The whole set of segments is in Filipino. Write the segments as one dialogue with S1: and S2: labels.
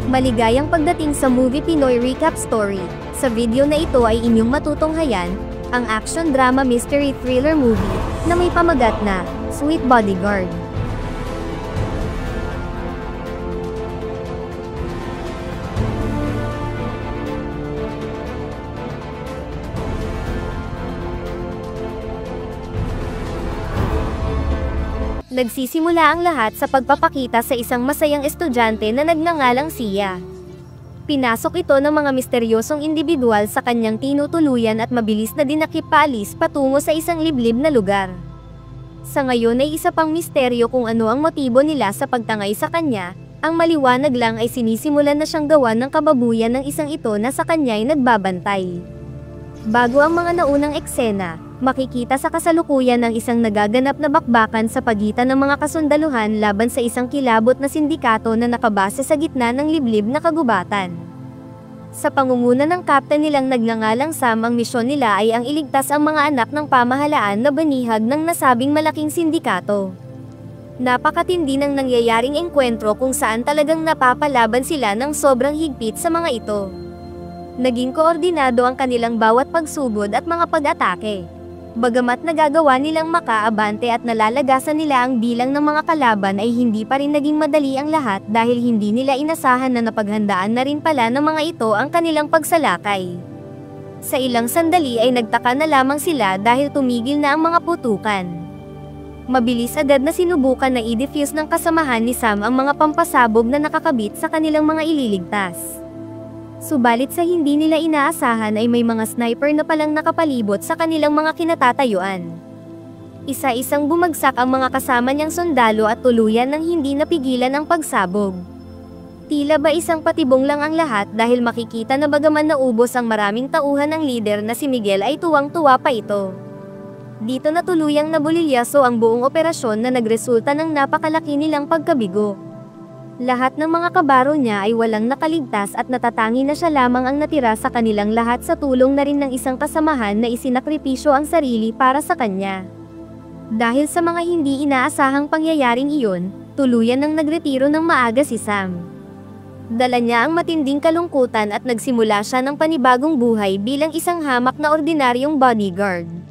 S1: Maligayang pagdating sa Movie Pinoy Recap Story. Sa video na ito ay inyong matutunghayan, ang action drama mystery thriller movie, na may pamagat na, Sweet Bodyguard. Nagsisimula ang lahat sa pagpapakita sa isang masayang estudyante na nagngangalang Sia. Pinasok ito ng mga misteryosong individual sa kanyang tinutuluyan at mabilis na dinakip paalis patungo sa isang liblib na lugar. Sa ngayon ay isa pang misteryo kung ano ang motibo nila sa pagtangay sa kanya, ang maliwanag lang ay sinisimulan na siyang gawan ng kababuyan ng isang ito na sa kanya ay nagbabantay. Bago ang mga naunang eksena, makikita sa kasalukuyan ng isang nagaganap na bakbakan sa pagitan ng mga kasundaluhan laban sa isang kilabot na sindikato na nakabase sa gitna ng liblib na kagubatan. Sa pangunguna ng kapten nilang nagngangalang Sam, ang misyon nila ay ang iligtas ang mga anak ng pamahalaan na banihag ng nasabing malaking sindikato. Napakatindi ng nangyayaring engkwentro kung saan talagang napapalaban sila ng sobrang higpit sa mga ito. Naging koordinado ang kanilang bawat pagsugod at mga pag-atake. Bagamat nagagawa nilang makaabante at nalalagasan nila ang bilang ng mga kalaban, ay hindi pa rin naging madali ang lahat dahil hindi nila inasahan na napaghandaan na rin pala ng mga ito ang kanilang pagsalakay. Sa ilang sandali ay nagtaka na lamang sila dahil tumigil na ang mga putukan. Mabilis agad na sinubukan na i-defuse ng kasamahan ni Sam ang mga pampasabog na nakakabit sa kanilang mga ililigtas. Subalit sa hindi nila inaasahan ay may mga sniper na palang nakapalibot sa kanilang mga kinatatayuan. Isa-isang bumagsak ang mga kasama niyang sundalo at tuluyan nang hindi napigilan ang pagsabog. Tila ba isang patibong lang ang lahat dahil makikita na bagaman naubos ang maraming tauhan ng leader na si Miguel ay tuwang-tuwa pa ito. Dito na tuluyang nabulilyaso ang buong operasyon na nagresulta ng napakalaki nilang pagkabigo. Lahat ng mga kabaro niya ay walang nakaligtas at natatangi na siya lamang ang natira sa kanilang lahat sa tulong na rin ng isang kasamahan na isinakripisyo ang sarili para sa kanya. Dahil sa mga hindi inaasahang pangyayaring iyon, tuluyan nang nagretiro ng maaga si Sam. Dala niya ang matinding kalungkutan at nagsimula siya ng panibagong buhay bilang isang hamak na ordinaryong bodyguard.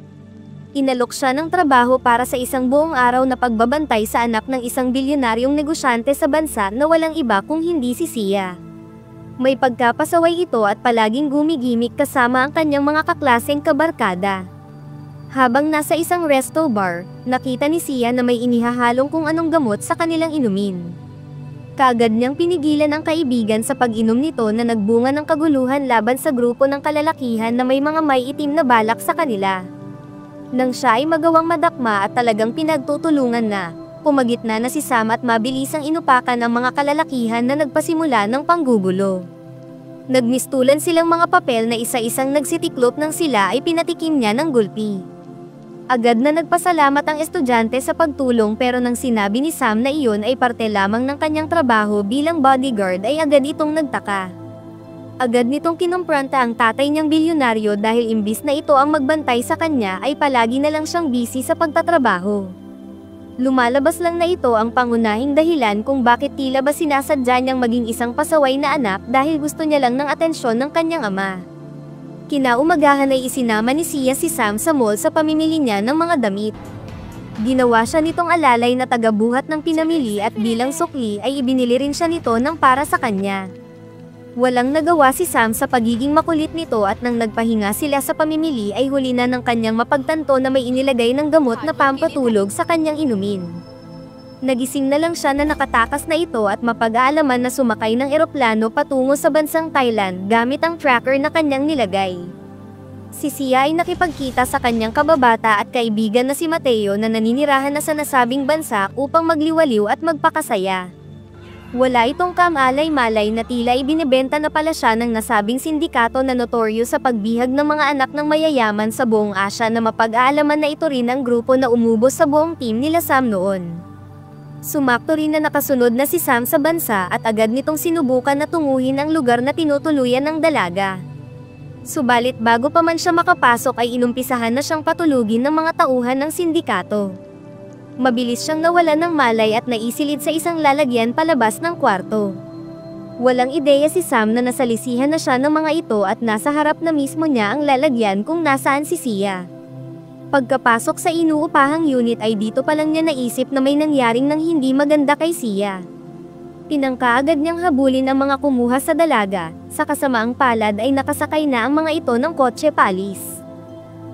S1: Inalok siya ng trabaho para sa isang buong araw na pagbabantay sa anak ng isang bilyonaryong negosyante sa bansa na walang iba kung hindi si Sia. May pagkapasaway ito at palaging gumigimik kasama ang kanyang mga kaklaseng kabarkada. Habang nasa isang resto bar, nakita ni Sia na may inihahalong kung anong gamot sa kanilang inumin. Kaagad niyang pinigilan ang kaibigan sa pag-inom nito na nagbunga ng kaguluhan laban sa grupo ng kalalakihan na may mga may itim na balak sa kanila. Nang siya ay magawang madakma at talagang pinagtutulungan na, pumagitna na si Sam at mabilisang inupakan ang mga kalalakihan na nagpasimula ng panggugulo. Nagmistulan silang mga papel na isa-isang nagsitiklop ng sila ay pinatikim niya ng gulpi. Agad na nagpasalamat ang estudyante sa pagtulong, pero nang sinabi ni Sam na iyon ay parte lamang ng kanyang trabaho bilang bodyguard ay agad itong nagtaka. Agad nitong kinumpranta ang tatay niyang bilyonaryo dahil imbis na ito ang magbantay sa kanya ay palagi na lang siyang busy sa pagtatrabaho. Lumalabas lang na ito ang pangunahing dahilan kung bakit tila ba sinasadya niyang maging isang pasaway na anak dahil gusto niya lang ng atensyon ng kanyang ama. Kinaumagahan ay isinama ni Sia si Sam sa mall sa pamimili niya ng mga damit. Ginawa siya nitong alalay na tagabuhat ng pinamili at bilang sukli ay ibinili rin siya nito ng para sa kanya. Walang nagawa si Sam sa pagiging makulit nito at nang nagpahinga sila sa pamimili ay huli na ng kanyang mapagtanto na may inilagay ng gamot na pampatulog sa kanyang inumin. Nagising na lang siya na nakatakas na ito at mapag-aalaman na sumakay ng eroplano patungo sa bansang Thailand gamit ang tracker na kanyang nilagay. Si Sia ay nakipagkita sa kanyang kababata at kaibigan na si Mateo na naninirahan na sa nasabing bansa upang magliwaliw at magpakasaya. Wala itong kamalay-malay na tila ibinebenta na pala siya ng nasabing sindikato na notoryo sa pagbihag ng mga anak ng mayayaman sa buong Asya na mapag-aalaman na ito rin ang grupo na umubos sa buong team nila Sam noon. Sumakto rin na nakasunod na si Sam sa bansa at agad nitong sinubukan na tunguhin ang lugar na tinutuluyan ng dalaga. Subalit bago pa man siya makapasok ay inumpisahan na siyang patulugin ng mga tauhan ng sindikato. Mabilis siyang nawalan ng malay at naisilid sa isang lalagyan palabas ng kwarto. Walang ideya si Sam na nasalisihan na siya ng mga ito at nasa harap na mismo niya ang lalagyan kung nasaan si Sia. Pagkapasok sa inuupahang unit ay dito pa lang niya naisip na may nangyaring nang hindi maganda kay Sia. Tinangka agad niyang habulin ang mga kumuha sa dalaga, sa kasamaang palad ay nakasakay na ang mga ito ng kotse paalis.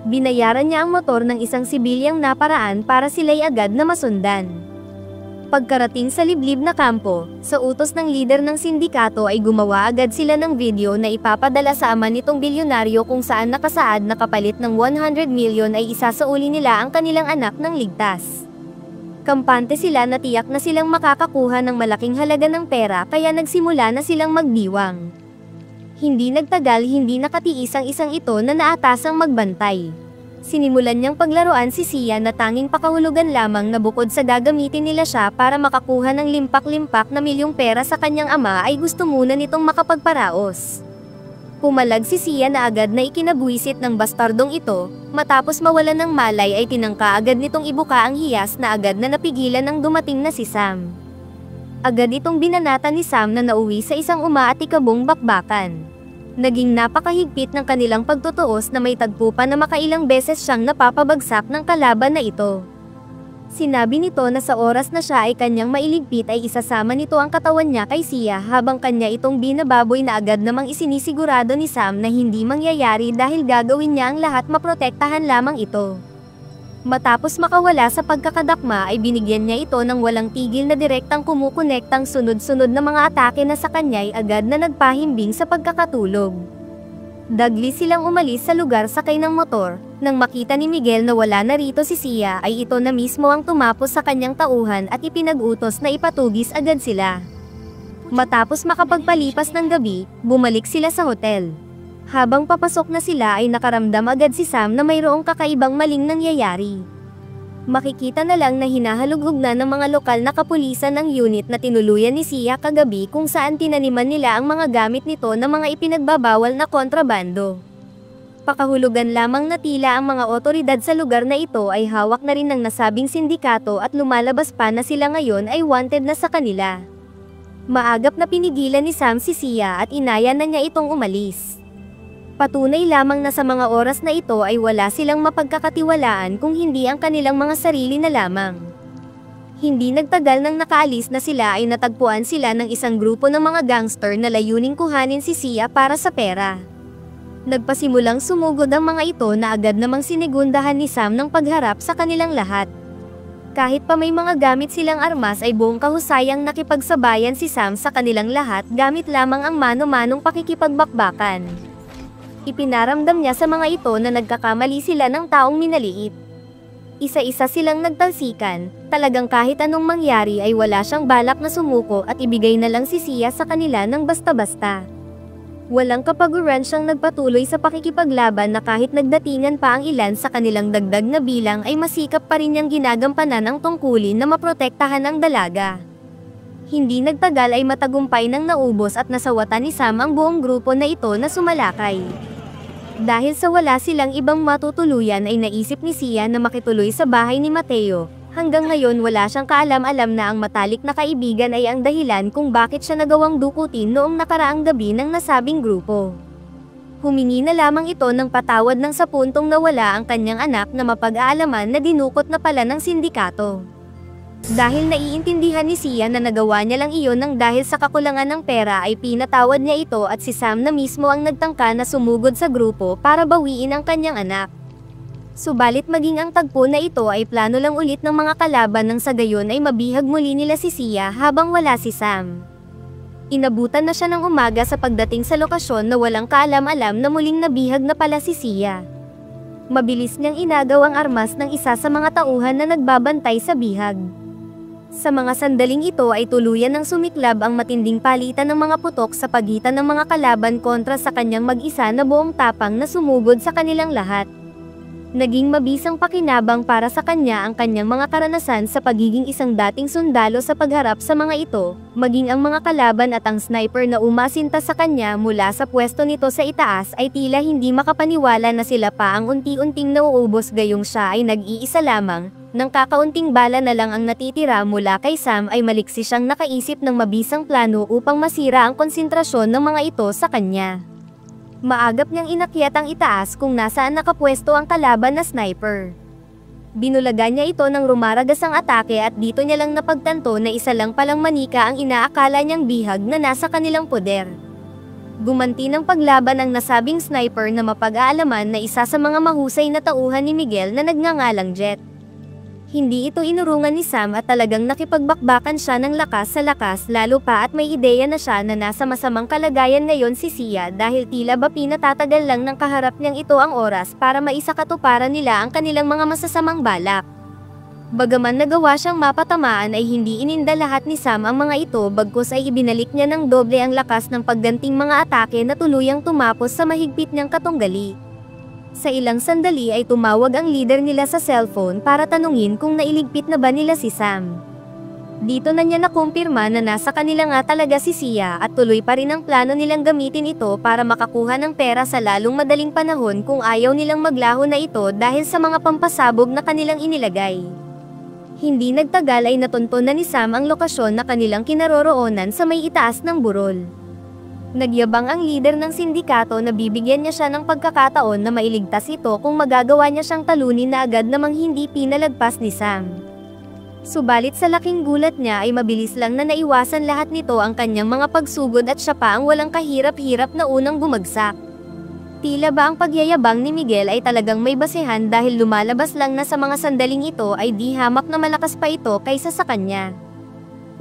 S1: Binayaran niya ang motor ng isang sibilyang naparaan para sila'y agad na masundan. Pagkarating sa liblib na kampo, sa utos ng lider ng sindikato ay gumawa agad sila ng video na ipapadala sa ama nitong bilyonaryo kung saan nakasaad na kapalit ng 100 million ay isasauli nila ang kanilang anak ng ligtas. Kampante sila na tiyak na silang makakakuha ng malaking halaga ng pera kaya nagsimula na silang magdiwang. Hindi nagtagal hindi nakatiis ang isang ito na naatasang magbantay. Sinimulan niyang paglaruan si Sia na tanging pakahulugan lamang na bukod sa gagamitin nila siya para makakuha ng limpak-limpak na milyong pera sa kanyang ama ay gusto muna nitong makapagparaos. Pumalag si Sia na agad na ikinabuisit ng bastardong ito, matapos mawalan ng malay ay tinangka agad nitong ibuka ang hiyas na agad na napigilan ng dumating na si Sam. Agad itong binanata ni Sam na nauwi sa isang umaatikabong bakbakan. Naging napakahigpit ng kanilang pagtutuos na may tagpo pa na makailang beses siyang napapabagsak ng kalaban na ito. Sinabi nito na sa oras na siya ay kanyang mailigpit ay isasama nito ang katawan niya kay Sia habang kanya itong binababoy na agad namang isinisigurado ni Sam na hindi mangyayari dahil gagawin niya ang lahat maprotektahan lamang ito. Matapos makawala sa pagkakadakma ay binigyan niya ito ng walang tigil na direktang kumukonektang sunod-sunod na mga atake na sa kanya ay agad na nagpahimbing sa pagkakatulog. Dagli silang umalis sa lugar sakay ng motor, nang makita ni Miguel na wala na rito si Sia ay ito na mismo ang tumapos sa kanyang tauhan at ipinag-utos na ipatugis agad sila. Matapos makapagpalipas ng gabi, bumalik sila sa hotel. Habang papasok na sila ay nakaramdam agad si Sam na mayroong kakaibang maling nangyayari. Makikita na lang na hinahalughog na ng mga lokal na kapulisan ng unit na tinuluyan ni Sia kagabi kung saan tinaniman nila ang mga gamit nito na mga ipinagbabawal na kontrabando. Pakahulugan lamang na tila ang mga otoridad sa lugar na ito ay hawak na rin ng nasabing sindikato at lumalabas pa na sila ngayon ay wanted na sa kanila. Maagap na pinigilan ni Sam si Sia at inaya na niya itong umalis. Patunay lamang na sa mga oras na ito ay wala silang mapagkakatiwalaan kung hindi ang kanilang mga sarili na lamang. Hindi nagtagal nang nakaalis na sila ay natagpuan sila ng isang grupo ng mga gangster na layuning kuhanin si Sia para sa pera. Nagpasimulang sumugod ang mga ito na agad namang sinigundahan ni Sam ng pagharap sa kanilang lahat. Kahit pa may mga gamit silang armas ay buong kahusayang nakipagsabayan si Sam sa kanilang lahat gamit lamang ang mano-manong pakikipagbakbakan. Ipinaramdam niya sa mga ito na nagkakamali sila ng taong minaliit. Isa-isa silang nagtalsikan, talagang kahit anong mangyari ay wala siyang balak na sumuko at ibigay na lang si Sia sa kanila ng basta-basta. Walang kapaguran siyang nagpatuloy sa pakikipaglaban na kahit nagdatingan pa ang ilan sa kanilang dagdag na bilang ay masikap pa rin niyang ginagampanan ang tungkulin na maprotektahan ang dalaga. Hindi nagtagal ay matagumpay nang naubos at nasawatan ni Sam ang buong grupo na ito na sumalakay. Dahil sa wala silang ibang matutuluyan ay naisip ni Sia na makituloy sa bahay ni Mateo. Hanggang ngayon wala siyang kaalam-alam na ang matalik na kaibigan ay ang dahilan kung bakit siya nagawang dukutin noong nakaraang gabi ng nasabing grupo. Humingi na lamang ito ng patawad nang sa puntong nawala ang kanyang anak na mapag-aalaman na dinukot na pala ng sindikato. Dahil naiintindihan ni Sia na nagawa niya lang iyon nang dahil sa kakulangan ng pera ay pinatawad niya ito at si Sam na mismo ang nagtangka na sumugod sa grupo para bawiin ang kanyang anak. Subalit maging ang tagpo na ito ay plano lang ulit ng mga kalaban nang sa gayon ay mabihag muli nila si Sia habang wala si Sam. Inabutan na siya ng umaga sa pagdating sa lokasyon na walang kaalam-alam na muling nabihag na pala si Sia. Mabilis niyang inagaw ang armas ng isa sa mga tauhan na nagbabantay sa bihag. Sa mga sandaling ito ay tuluyan ng sumiklab ang matinding palitan ng mga putok sa pagitan ng mga kalaban kontra sa kanyang mag-isa na buong tapang na sumugod sa kanilang lahat. Naging mabisang pakinabang para sa kanya ang kanyang mga karanasan sa pagiging isang dating sundalo sa pagharap sa mga ito, maging ang mga kalaban at ang sniper na umasinta sa kanya mula sa pwesto nito sa itaas ay tila hindi makapaniwala na sila pa ang unti-unting nauubos gayong siya ay nag-iisa lamang. Nang kakaunting bala na lang ang natitira mula kay Sam ay maliksi siyang nakaisip ng mabisang plano upang masira ang konsentrasyon ng mga ito sa kanya. Maagap niyang inakyat ang itaas kung nasaan nakapwesto ang kalaban na sniper. Binulagan niya ito ng rumaragas ang atake at dito niya lang napagtanto na isa lang palang manika ang inaakala niyang bihag na nasa kanilang poder. Gumanti ng paglaban ang nasabing sniper na mapag-aalaman na isa sa mga mahusay na tauhan ni Miguel na nagngangalang Jet. Hindi ito inurungan ni Sam at talagang nakipagbakbakan siya ng lakas sa lakas lalo pa at may ideya na siya na nasa masamang kalagayan ngayon si Sia dahil tila ba pinatatagal lang ng kaharap niyang ito ang oras para maisakatuparan nila ang kanilang mga masasamang balak. Bagaman nagawa siyang mapatamaan ay hindi ininda lahat ni Sam ang mga ito bagkus ay ibinalik niya ng doble ang lakas ng pagganting mga atake na tuluyang tumapos sa mahigpit niyang katunggali. Sa ilang sandali ay tumawag ang leader nila sa cellphone para tanungin kung nailigpit na ba nila si Sam. Dito na niya nakumpirma na nasa kanila nga talaga si Sia at tuloy pa rin ang plano nilang gamitin ito para makakuha ng pera sa lalong madaling panahon kung ayaw nilang maglaho na ito dahil sa mga pampasabog na kanilang inilagay. Hindi nagtagal ay natunton na ni Sam ang lokasyon na kanilang kinaroroonan sa may itaas ng burol. Nagyabang ang leader ng sindikato na bibigyan niya siya ng pagkakataon na mailigtas ito kung magagawa niya siyang talunin na agad namang hindi pinalagpas ni Sam. Subalit sa laking gulat niya ay mabilis lang na naiwasan lahat nito ang kanyang mga pagsugod at siya pa ang walang kahirap-hirap na unang bumagsak. Tila ba ang pagyayabang ni Miguel ay talagang may basehan dahil lumalabas lang na sa mga sandaling ito ay di hamak na malakas pa ito kaysa sa kanya.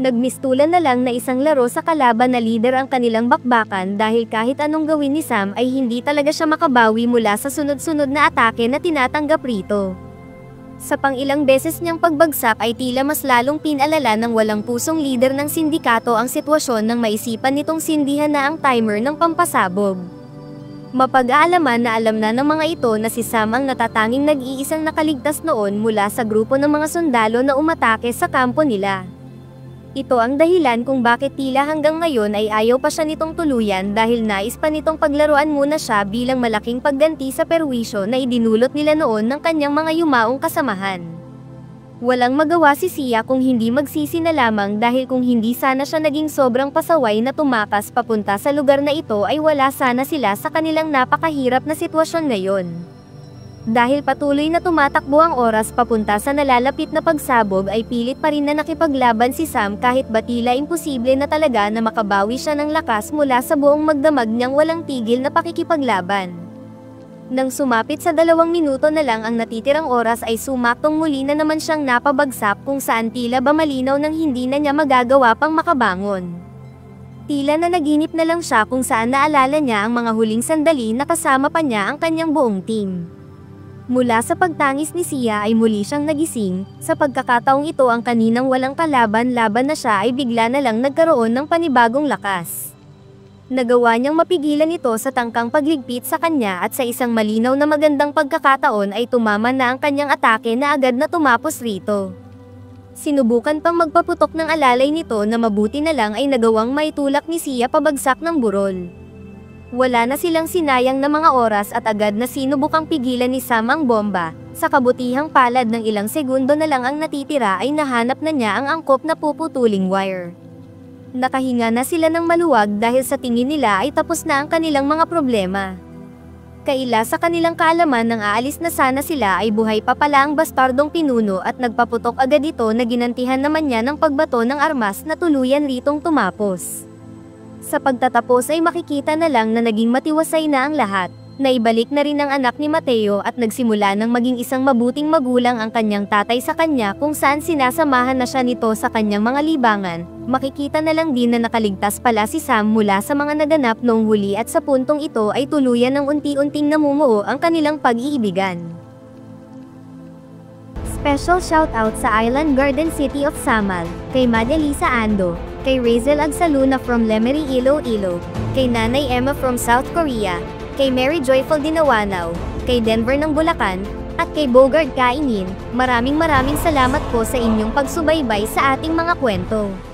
S1: Nagmistulan na lang na isang laro sa kalaban na leader ang kanilang bakbakan dahil kahit anong gawin ni Sam ay hindi talaga siya makabawi mula sa sunod-sunod na atake na tinatanggap rito. Sa pang-ilang beses niyang pagbagsak ay tila mas lalong pinalala ng walang pusong leader ng sindikato ang sitwasyon nang maisipan nitong sindihan na ang timer ng pampasabog. Mapag-aalaman na alam na ng mga ito na si Sam ang natatanging nag-iisang nakaligtas noon mula sa grupo ng mga sundalo na umatake sa kampo nila. Ito ang dahilan kung bakit tila hanggang ngayon ay ayaw pa siya nitong tuluyan dahil nais pa nitong paglaruan muna siya bilang malaking pagganti sa perwisyo na idinulot nila noon ng kanyang mga yumaong kasamahan. Walang magawa si Sia kung hindi magsisi na lamang dahil kung hindi sana siya naging sobrang pasaway na tumakas papunta sa lugar na ito ay wala sana sila sa kanilang napakahirap na sitwasyon ngayon. Dahil patuloy na tumatakbo ang oras papunta sa nalalapit na pagsabog ay pilit pa rin na nakipaglaban si Sam kahit ba tila imposible na talaga na makabawi siya ng lakas mula sa buong magdamag niyang walang tigil na pakikipaglaban. Nang sumapit sa 2 minuto na lang ang natitirang oras ay sumaktong muli na naman siyang napabagsak kung saan tila ba malinaw nang hindi na niya magagawa pang makabangon. Tila na naginip na lang siya kung saan naalala niya ang mga huling sandali na kasama pa niya ang kanyang buong team. Mula sa pagtangis ni Sia ay muli siyang nagising, sa pagkakataong ito ang kaninang walang kalaban-laban na siya ay bigla na lang nagkaroon ng panibagong lakas. Nagawa niyang mapigilan ito sa tangkang pagligpit sa kanya at sa isang malinaw na magandang pagkakataon ay tumama na ang kanyang atake na agad na tumapos rito. Sinubukan pang magpaputok ng alalay nito na mabuti na lang ay nagawang maitulak ni Sia pabagsak ng burol. Wala na silang sinayang na mga oras at agad na sinubukang pigilan ni Sam ang bomba. Sa kabutihang palad ng ilang segundo na lang ang natitira ay nahanap na niya ang angkop na puputuling wire. Nakahinga na sila ng maluwag dahil sa tingin nila ay tapos na ang kanilang mga problema. Kaila sa kanilang kaalaman nang aalis na sana sila ay buhay pa pala ang bastardong pinuno at nagpaputok agad ito na ginantihan naman niya ng pagbato ng armas na tuluyan ritong tumapos. Sa pagtatapos ay makikita na lang na naging matiwasay na ang lahat. Naibalik na rin ang anak ni Mateo at nagsimula ng maging isang mabuting magulang ang kanyang tatay sa kanya kung saan sinasamahan na siya nito sa kanyang mga libangan. Makikita na lang din na nakaligtas pala si Sam mula sa mga naganap noong huli at sa puntong ito ay tuluyan ng unti-unting namumuo ang kanilang pag-iibigan. Special shoutout sa Island Garden City of Samal, kay Madelisa Ando, kay Razel Agsaluna from Lemery, Iloilo, kay Nanay Emma from South Korea, kay Mary Joyful Dinawanaw, kay Denver ng Bulacan, At kay Bogard Kainin, maraming salamat po sa inyong pagsubaybay sa ating mga kwento.